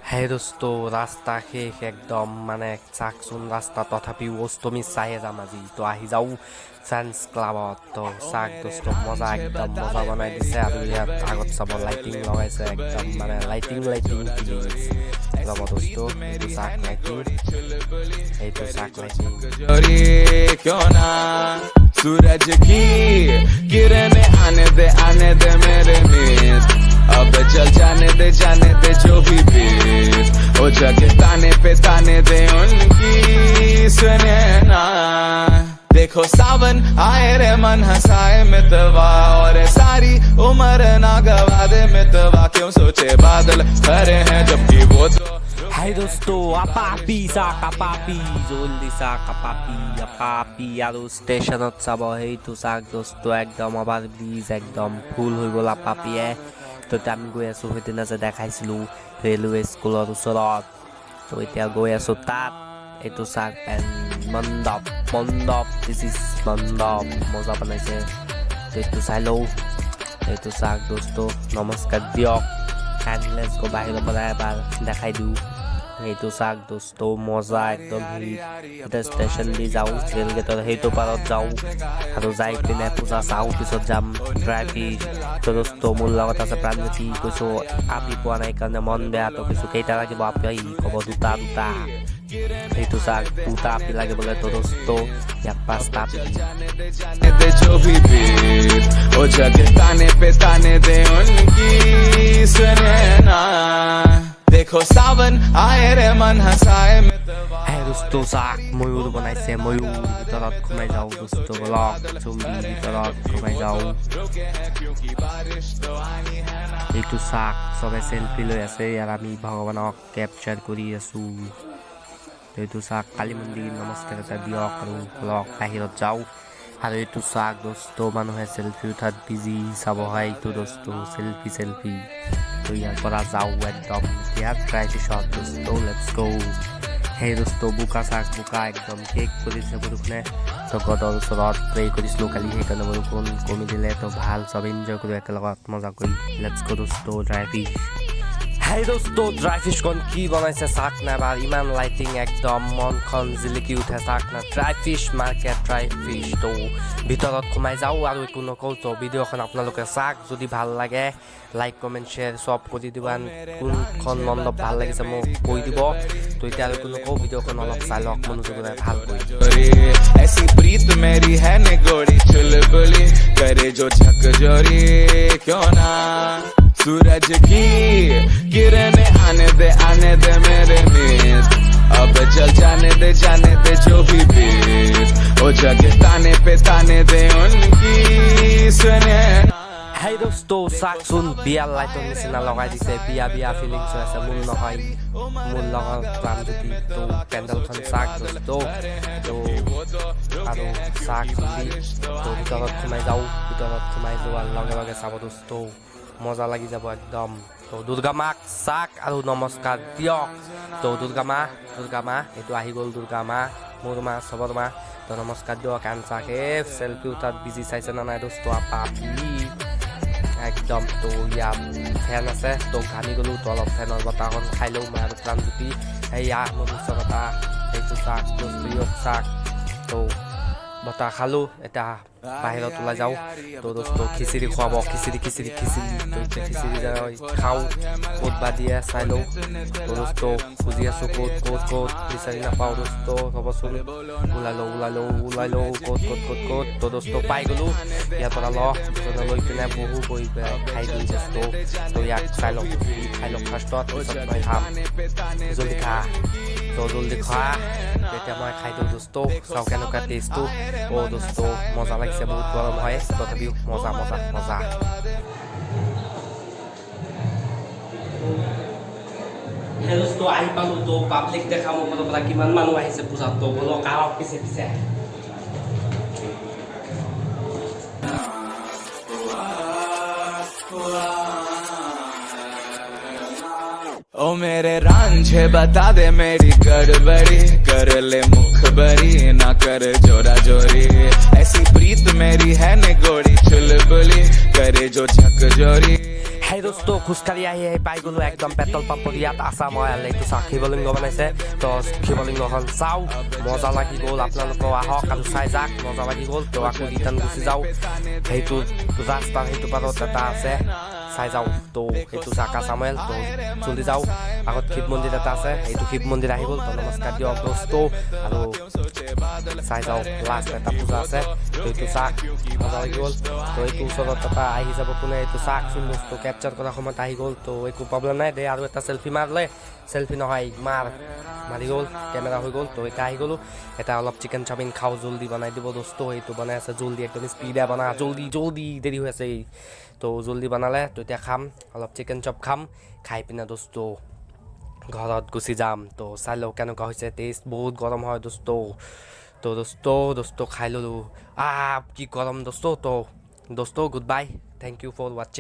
হে দোস্ত ৰাস্তা শেষ একদম মানে চাকচোন ৰাস্তা তথাপিও অষ্টমী চাহে যাম আজি তো আহি যাওঁ চায়েন্স ক্লাবত তো চাক দোস্ত মজা একদম মজা বনাই দিছে আৰু ইয়াত আগত চাব লাইটিং লগাইছে একদম মানে লাইটিং ফিলিংছ ৰ'ব দোস্ত এইটো চাক লাইটিং क्यों ना सूरज की किरणें आने दे मेरे मित्र अब चल जाने दे जो भी बीत ओ जगह ताने दे उनकी सुने ना देखो सावन आए रे मन हंसाए मितवा और सारी उम्र ना गवा दे मितवा क्यों सोचे बादल खरे हैं जबकि वो तो হাই দোস্ত আপাপি জলদি চাক আপাপি আৰু ষ্টেচনত চাব সেইটো চাক দোস্ত একদম অভাৰ ব্ৰিজ একদম ফুল হৈ গ'ল আপাপিয়ে তো আমি গৈ আছোঁ সেইদিনা যে দেখাইছিলোঁ ৰেলৱে স্কুলৰ ওচৰত তো এতিয়া গৈ আছোঁ তাত এইটো চাক মণ্ডপ দিছ ইজ মণ্ডপ মজা বনাইছে এইটো চাই লওঁ এইটো চাক দোস্ত নমস্কাৰ দিয়ক কাইণ্ডলেছ গৈ বাহিৰৰ পৰা এবাৰ দেখাই দিওঁ এইটো চাক দোস্ত মজা একদম এতিয়া ষ্টেচন দি যাওঁ ৰেল গেটৰ সেইটো পাৰত যাওঁ আৰু যাই পিনে পূজা চাওঁ পিছত যাম ট্ৰেফিক তো দোস্ত মোৰ লগত আছে প্ৰাণজ্যোতি কৈছোঁ আপি পোৱা নাই কাৰণে মন বেয়া তো কৈছোঁ কেইটা লাগিব আপি ক'ব দুটা সেইটো চাক দুটা আপি লাগিবলৈ তো দোস্ত ইয়াত পাঁচটা আপি जो भी बीत ओ जगह ताने दे उनकी सुने ना देखो सावन आए रे मन हंसाए হে দোস্ত চাক ময়ূৰ বনাইছে ময়ূৰ ভিতৰত সোমাই যাওঁ দোস্ত বলক চুম্বি ভিতৰত সোমাই যাওঁ এইটো চাক চবে চেলফি লৈ আছে আৰু আমি ভগৱানক কেপচাৰ কৰি আছোঁ এইটো চাক কালী মন্দিৰ নমস্কাৰ এটা দিয়ক আৰু বলক বাহিৰত যাওঁ আৰু এইটো চাক দোস্ত মানুহে চেলফি উঠাত বিজি চাব হয় এইটো দোস্ত চেলফি তো ইয়াৰ পৰা যাওঁ একদম এতিয়া ট্ৰাইফিছত দোস্ত লেটছ গ' সেই দোস্ত বোকা একদম শেষ কৰিছে বৰষুণে তো গডৰ ওচৰত প্ৰে কৰিছিলোঁ কালি সেইকাৰণে বৰষুণ কমি দিলে তো ভাল চব এনজয় কৰোঁ একেলগত মজা কৰি লেটছ গ' দোস্ত ড্ৰাইফিছ হেই দোস্ত ড্ৰাইফিছখন কি বনাইছে চাক না এবাৰ ইমান লাইটিং একদম মনখন জিলিকি উঠে চাক না ড্ৰাইফিছ মাৰ্কেট ড্ৰাইফিছ তো ভিতৰত সোমাই যাওঁ আৰু একো নকওঁ তো ভিডিঅ'খন আপোনালোকে চাক যদি ভাল লাগে লাইক কমেণ্ট শ্বেয়াৰ চব কৰি দিব কোনখন মণ্ডপ ভাল লাগিছে মোক কৈ দিব তো এতিয়া আৰু একো নকওঁ ভিডিঅ'খন অলপ চাই লওক মনোযোগেৰে ভালকৈ ऐसी प्रीत मेरी है ने गोड़ी चुलबुली करे जो झक जोरी क्यों ना सूरज की किरणें आने दे मेरे मित्र अब चल जाने दे जो भी बीत ओ जगह ताने दे उनकी सुने হেই দোস্ত চাকচোন বিয়াৰ লাইটৰ নিচিনা লগাই দিছে বিয়া ফিলিংছ হৈ আছে মোৰ নহয় মোৰ লগত প্ৰাণজ্যোতি তো পেণ্ডেলখন চাক দোস্ত তো আৰু চাক চুলি তো ভিতৰত সোমাই যাওঁ ভিতৰত সোমাই যোৱাৰ লগে লগে চাব দোস্ত মজা লাগি যাব একদম তো দুৰ্গা মাক চাক আৰু নমস্কাৰ দিয়ক তো দুৰ্গা মা এইটো আহি গ'ল দুৰ্গা মা মোৰ মা চবৰ মা তো নমস্কাৰ দিয়ক এণ্ড চাক চেলফি উঠাত বিজি চাইছে না নাই দোস্ত আপাপি একদম তো ইয়াত ফেন আছে তো ঘামি গ'লোঁ তো অলপ ফেনৰ বতাহখন খাই লওঁ মই আৰু প্ৰাণজ্যোতি সেয়া মোৰ ওচৰতা সেইটো চাক দোস্ত চাক তো বতাহ খালোঁ এতিয়া বাহিৰত ওলাই যাওঁ তো দোস্ত খিচিৰি খুৱাব খিচিৰি তো এতিয়া খিচিৰি খাওঁ ক'ত বা দিয়ে চাই লওঁ তো দোস্ত খুজি আছোঁ ক'ত বিচাৰি নাপাওঁ দোস্ত হ'বচোন ওলাই লওঁ ক'ত তো দোস্ত পাই গ'লোঁ ইয়াৰ পৰা লৈ পিনে বহি পেলাই খাই দিওঁ দোস্ত তো ইয়াক চাই লওঁ ফাৰ্ষ্টত পিছত মই খাম জলদি খোৱা তেতিয়া মই খাই দিওঁ দোস্ত চাওঁ কেনেকুৱা টেষ্টটো দোস্ত মজা লাগিছে বহুত গৰম হয় তথাপিও মজা দোস্ত আহি পালোঁ তো পাব্লিক দেখা মোৰ ফালৰ পৰা কিমান মানুহ আহিছে পূজাত তো বলক আহক পিছে ओ मेरे रांझे बता दे मेरी गड़बड़ी कर ले मुखबरी ना कर जोरा जोरी ऐसी प्रीत मेरी है ने गोड़ी चुलबुली करे जो झक जोरी সেই দোস্ত খোজকাঢ়ি আহি পাই গ'লো একদম পেট্ৰল পাম্পৰ ইয়াত আছা মই এইটো চাওক শিৱলিংগ বনাইছে তো শিৱলিংগখন চাওঁ মজা লাগি গ'ল আপোনালোকেও আহক আৰু চাই যাওক মজা লাগি গ'ল তো আকৌ ৰিটাৰ্ণ গুচি যাওঁ সেইটো ৰাস্তাৰ সেইটো পাৰত এটা আছে চাই যাওঁ তো সেইটো চাকা চামেল তো চলি যাওঁ আগত শিৱ মন্দিৰ এটা আছে সেইটো শিৱ মন্দিৰ আহি গ'ল তো নমস্কাৰ দিয়ক দোস্ত আৰু চাই যাওঁ লাষ্ট এটা পূজা আছে তো এইটো চাক মজা লাগি গ'ল তো এইটো ওচৰত এটা আহি যাব কোনে এইটো চাকচোন বস্তু কেপচাৰ কৰাৰ সময়ত আহি গ'ল তো একো প্ৰব্লেম নাই দে আৰু এটা চেল্ফি মাৰিলে চেল্ফি নহয় মাৰি গ'ল কেমেৰা হৈ গ'ল তো এতিয়া আহি গ'লোঁ এটা অলপ চিকেন চাওমিন খাওঁ জল্দি বনাই দিব দোস্ত সেইটো বনাই আছে জল্দি একদম স্পীডে বনা জল্দি দেৰি হৈ আছে তো জল্দি বনালে তো এতিয়া খাম অলপ চিকেন চপ খাম খাই পিনে দোস্ত ঘৰত গুচি যাম তো চাই লওঁ কেনেকুৱা হৈছে টেষ্ট বহুত গৰম হয় দোস্ত তো দোস্ত খাই ল'লোঁ কি গৰম দোস্ত তো দোস্ত good bye thank you for ৱাচিং